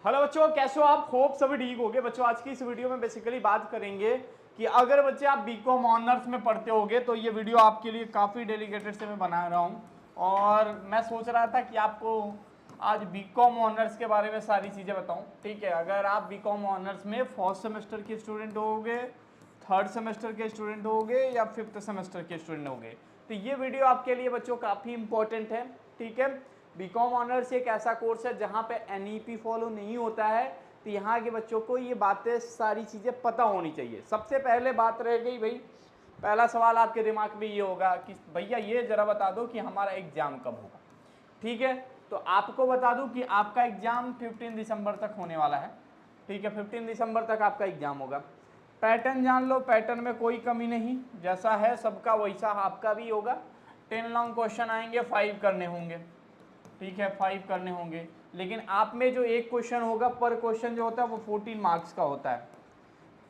Hello बच्चों, कैसे हो आप? होप सभी ठीक होगे। बच्चों आज की इस वीडियो में बेसिकली बात करेंगे कि अगर बच्चे आप बीकॉम ऑनर्स में पढ़ते होगे तो ये वीडियो आपके लिए काफ़ी डेडिकेटेड से मैं बना रहा हूँ। और मैं सोच रहा था कि आपको आज बीकॉम ऑनर्स के बारे में सारी चीज़ें बताऊँ। ठीक है, अगर आप बीकॉम ऑनर्स में फर्स्ट सेमेस्टर के स्टूडेंट होगे, थर्ड सेमेस्टर के स्टूडेंट होगे या फिफ्थ सेमेस्टर के स्टूडेंट होगे, तो ये वीडियो आपके लिए बच्चों काफ़ी इंपॉर्टेंट है। ठीक है, बीकॉम ऑनर्स एक ऐसा कोर्स है जहाँ पे एनईपी फॉलो नहीं होता है, तो यहाँ के बच्चों को ये बातें सारी चीज़ें पता होनी चाहिए। सबसे पहले बात रह गई भाई, पहला सवाल आपके दिमाग में ये होगा कि भैया ये ज़रा बता दो कि हमारा एग्ज़ाम कब होगा। ठीक है, तो आपको बता दूं कि आपका एग्ज़ाम 15 दिसंबर तक होने वाला है। ठीक है, 15 दिसंबर तक आपका एग्ज़ाम होगा। पैटर्न जान लो, पैटर्न में कोई कमी नहीं, जैसा है सबका वैसा आपका भी होगा। 10 लॉन्ग क्वेश्चन आएंगे, 5 करने होंगे। ठीक है, 5 करने होंगे, लेकिन आप में जो एक क्वेश्चन होगा पर क्वेश्चन जो होता है वो 14 मार्क्स का होता है।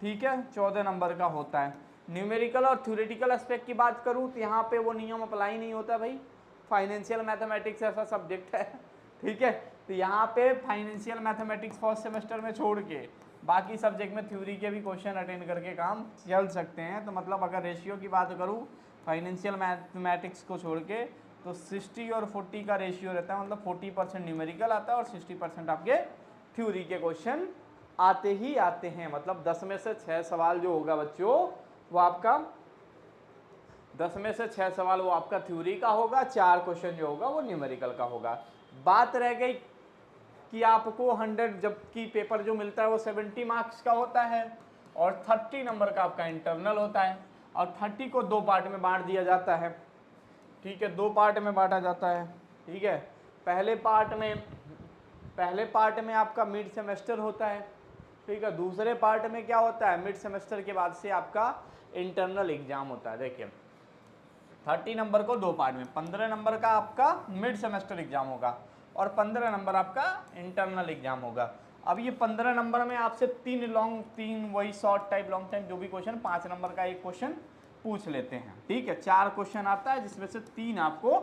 ठीक है, 14 नंबर का होता है। न्यूमेरिकल और थ्योरेटिकल एस्पेक्ट की बात करूँ तो यहाँ पे वो नियम अप्लाई नहीं होता भाई। फाइनेंशियल मैथमेटिक्स ऐसा सब्जेक्ट है। ठीक है, तो यहाँ पे फाइनेंशियल मैथमेटिक्स फर्स्ट सेमेस्टर में छोड़ के बाकी सब्जेक्ट में थ्योरी के भी क्वेश्चन अटेंड करके काम चल सकते हैं। तो मतलब अगर रेशियो की बात करूँ फाइनेंशियल मैथमेटिक्स को छोड़ के तो 60 और 40 का रेशियो रहता है, मतलब 40% न्यूमेरिकल आता है और 60% आपके थ्योरी के क्वेश्चन आते ही आते हैं। मतलब 10 में से 6 सवाल जो होगा बच्चों वो आपका 10 में से 6 सवाल वो आपका थ्योरी का होगा, 4 क्वेश्चन जो होगा वो न्यूमेरिकल का होगा। बात रह गई कि आपको 100 जबकि पेपर जो मिलता है वो 70 मार्क्स का होता है और 30 नंबर का आपका इंटरनल होता है और 30 को 2 पार्ट में बांट दिया जाता है। ठीक है, 2 पार्ट में बांटा जाता है। ठीक है, पहले पार्ट में आपका मिड सेमेस्टर होता है। ठीक है, दूसरे पार्ट में क्या होता है, मिड सेमेस्टर के बाद से आपका इंटरनल एग्जाम होता है। देखिए 30 नंबर को 2 पार्ट में, 15 नंबर का आपका मिड सेमेस्टर एग्जाम होगा और 15 नंबर आपका इंटरनल एग्जाम होगा। अब ये 15 नंबर में आपसे 3 वही शॉर्ट टाइप लॉन्ग टाइप जो भी क्वेश्चन, 5 नंबर का एक क्वेश्चन पूछ लेते हैं। ठीक है, 4 क्वेश्चन आता है जिसमें से 3 आपको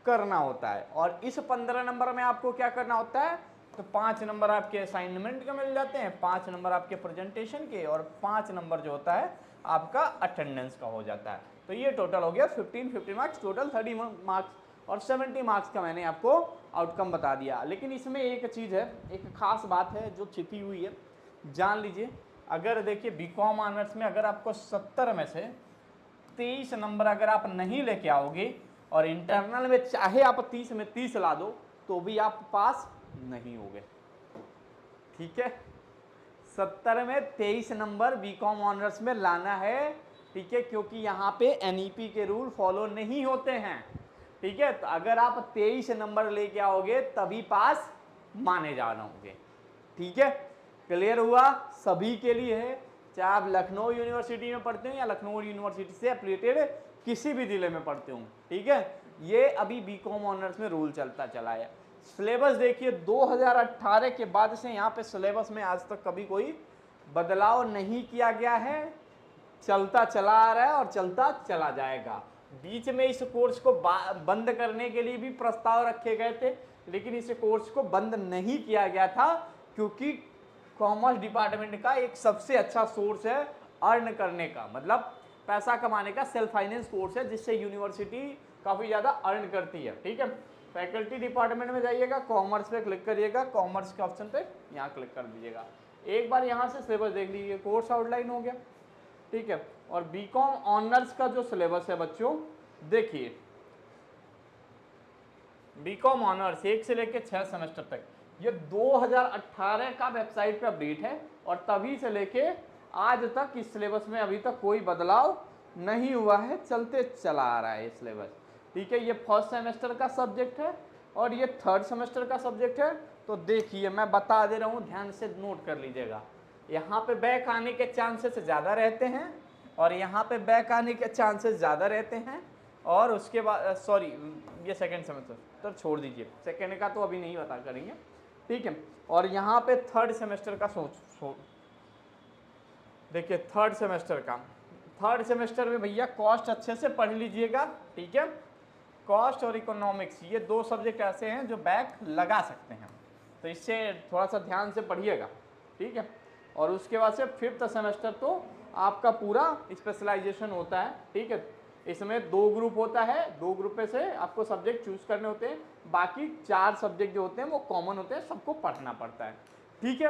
करना होता है और इस 15 नंबर में आपको क्या करना होता है, तो 5 नंबर आपके असाइनमेंट के मिल जाते हैं, 5 नंबर आपके प्रेजेंटेशन के और 5 नंबर जो होता है आपका अटेंडेंस का हो जाता है। तो ये टोटल हो गया 15 मार्क्स, टोटल 30 मार्क्स और 70 मार्क्स का मैंने आपको आउटकम बता दिया। लेकिन इसमें एक चीज़ है, एक खास बात है जो छिपी हुई है, जान लीजिए। अगर देखिए बीकॉम ऑनर्स में अगर आपको 70 में से 23 नंबर अगर आप नहीं लेके आओगे और इंटरनल में चाहे आप 30 में 30 ला दो तो भी आप पास नहीं होगे। ठीक है, 70 में 23 नंबर बीकॉम ऑनर्स में लाना है। ठीक है, क्योंकि यहाँ पे एनईपी के रूल फॉलो नहीं होते हैं। ठीक है, तो अगर आप 23 नंबर लेके आओगे तभी पास माने जाना होंगे। ठीक है, क्लियर हुआ सभी के लिए है, चाहे आप लखनऊ यूनिवर्सिटी में पढ़ते हो या लखनऊ यूनिवर्सिटी से एफिलिएटेड किसी भी जिले में पढ़ते हो। ठीक है, ये अभी बीकॉम ऑनर्स में रूल चलता चला है। सिलेबस देखिए 2018 के बाद से यहाँ पे सिलेबस में आज तक कभी कोई बदलाव नहीं किया गया है, चलता चला आ रहा है और चलता चला जाएगा। बीच में इस कोर्स को बंद करने के लिए भी प्रस्ताव रखे गए थे, लेकिन इस कोर्स को बंद नहीं किया गया था क्योंकि कॉमर्स डिपार्टमेंट का एक सबसे अच्छा सोर्स है अर्न करने का, मतलब पैसा कमाने का सेल्फ फाइनेंस कोर्स है जिससे यूनिवर्सिटी काफ़ी ज़्यादा अर्न करती है। ठीक है, फैकल्टी डिपार्टमेंट में जाइएगा, कॉमर्स पे क्लिक करिएगा, कॉमर्स के ऑप्शन पे यहाँ क्लिक कर दीजिएगा। एक बार यहाँ से सिलेबस देख लीजिए, कोर्स आउटलाइन हो गया। ठीक है, और बीकॉम ऑनर्स का जो सिलेबस है बच्चों देखिए, बीकॉम ऑनर्स 1 से लेकर 6 सेमेस्टर तक ये 2018 का वेबसाइट पे अपडेट है और तभी से लेके आज तक इस सिलेबस में अभी तक कोई बदलाव नहीं हुआ है, चलते चला आ रहा है ये सिलेबस। ठीक है, ये फर्स्ट सेमेस्टर का सब्जेक्ट है और ये थर्ड सेमेस्टर का सब्जेक्ट है। तो देखिए मैं बता दे रहा हूँ, ध्यान से नोट कर लीजिएगा। यहाँ पे बैक आने के चांसेस ज़्यादा रहते हैं और यहाँ पे बैक आने के चांसेस ज़्यादा रहते हैं। और उसके बाद सॉरी, ये सेकंड सेमेस्टर तो छोड़ दीजिए, सेकंड का तो अभी नहीं बता करेंगे। ठीक है, और यहाँ पे थर्ड सेमेस्टर का देखिए थर्ड सेमेस्टर में भैया कॉस्ट अच्छे से पढ़ लीजिएगा। ठीक है, कॉस्ट और इकोनॉमिक्स ये 2 सब्जेक्ट ऐसे हैं जो बैक लगा सकते हैं। तो इससे थोड़ा सा ध्यान से पढ़िएगा, ठीक है। और उसके बाद से 5th सेमेस्टर तो आपका पूरा स्पेशलाइजेशन होता है, ठीक है। इसमें 2 ग्रुप होता है, 2 ग्रुप में से आपको सब्जेक्ट चूज करने होते हैं, बाकी 4 सब्जेक्ट जो होते हैं वो कॉमन होते हैं, सबको पढ़ना पड़ता है, ठीक है।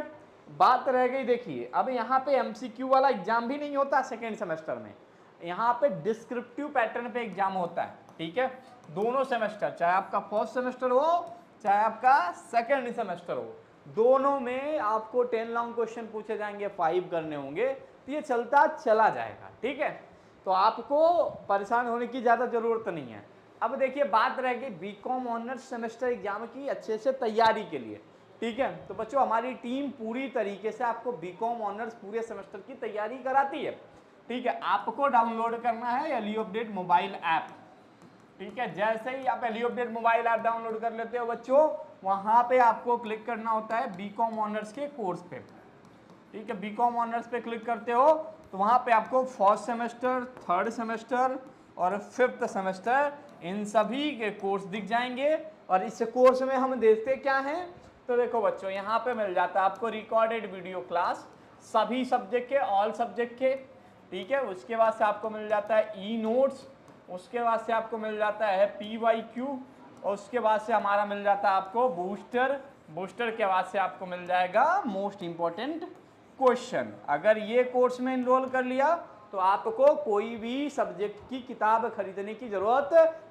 बात रह गई, देखिए अब यहाँ पे एमसीक्यू वाला एग्जाम भी नहीं होता सेकेंड सेमेस्टर में, यहाँ पे डिस्क्रिप्टिव पैटर्न पे एग्जाम होता है, ठीक है। दोनों सेमेस्टर, चाहे आपका फर्स्ट सेमेस्टर हो चाहे आपका सेकेंड सेमेस्टर हो, दोनों में आपको 10 लॉन्ग क्वेश्चन पूछे जाएंगे, 5 करने होंगे, तो ये चलता चला जाएगा, ठीक है। तो आपको परेशान होने की ज़्यादा ज़रूरत नहीं है। अब देखिए बात रह गई बीकॉम ऑनर्स सेमेस्टर एग्जाम की अच्छे से तैयारी के लिए, ठीक है। तो बच्चों हमारी टीम पूरी तरीके से आपको बीकॉम ऑनर्स पूरे सेमेस्टर की तैयारी कराती है, ठीक है। आपको डाउनलोड करना है एलियो अपडेट मोबाइल ऐप, ठीक है। जैसे ही आप एलियो अपडेट मोबाइल ऐप डाउनलोड कर लेते हो बच्चों, वहां पे आपको क्लिक करना होता है बीकॉम ऑनर्स के कोर्स पे, ठीक है। बीकॉम ऑनर्स पे क्लिक करते हो तो वहां पे आपको फर्स्ट सेमेस्टर, थर्ड सेमेस्टर और 5th सेमेस्टर इन सभी के कोर्स दिख जाएंगे। और इस कोर्स में हम देखते क्या हैं, तो देखो बच्चों यहाँ पे मिल जाता है आपको रिकॉर्डेड वीडियो क्लास सभी सब्जेक्ट के, ऑल सब्जेक्ट के, ठीक है। उसके बाद से आपको मिल जाता है ई नोट्स, उसके बाद से आपको मिल जाता है PYQ, और उसके बाद से हमारा मिल जाता है आपको बूस्टर, बूस्टर के बाद से आपको मिल जाएगा मोस्ट इंपॉर्टेंट क्वेश्चन। अगर ये कोर्स में इनरोल कर लिया तो आपको कोई भी सब्जेक्ट की किताब खरीदने की जरूरत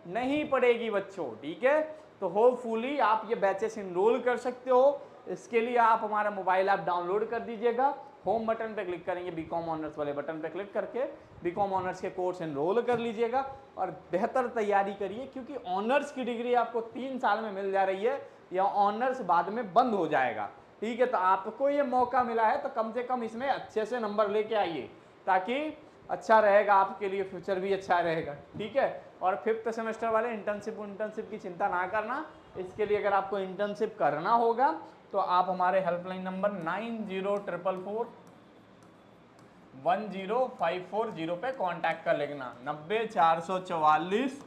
नहीं पड़ेगी बच्चों, ठीक है। तो होपफुली आप ये बैचेस इनरोल कर सकते हो। इसके लिए आप हमारा मोबाइल ऐप डाउनलोड कर दीजिएगा, होम बटन पे क्लिक करेंगे, बीकॉम ऑनर्स वाले बटन पे क्लिक करके बीकॉम ऑनर्स के कोर्स एनरोल कर लीजिएगा और बेहतर तैयारी करिए, क्योंकि ऑनर्स की डिग्री आपको 3 साल में मिल जा रही है, या ऑनर्स बाद में बंद हो जाएगा, ठीक है। तो आपको ये मौका मिला है तो कम से कम इसमें अच्छे से नंबर लेके आइए, ताकि अच्छा रहेगा आपके लिए, फ्यूचर भी अच्छा रहेगा, ठीक है। और 5th सेमेस्टर वाले इंटर्नशिप की चिंता ना करना। इसके लिए अगर आपको इंटर्नशिप करना होगा तो आप हमारे हेल्पलाइन नंबर 9044105540 पे कांटेक्ट कर लेना। 90 444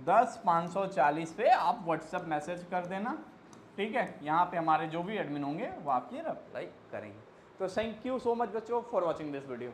10 540 पे आप व्हाट्सएप मैसेज कर देना, ठीक है। यहाँ पे हमारे जो भी एडमिन होंगे वो आपकी रिप्लाई करेंगे। तो थैंक यू सो मच बच्चों फॉर वॉचिंग दिस वीडियो।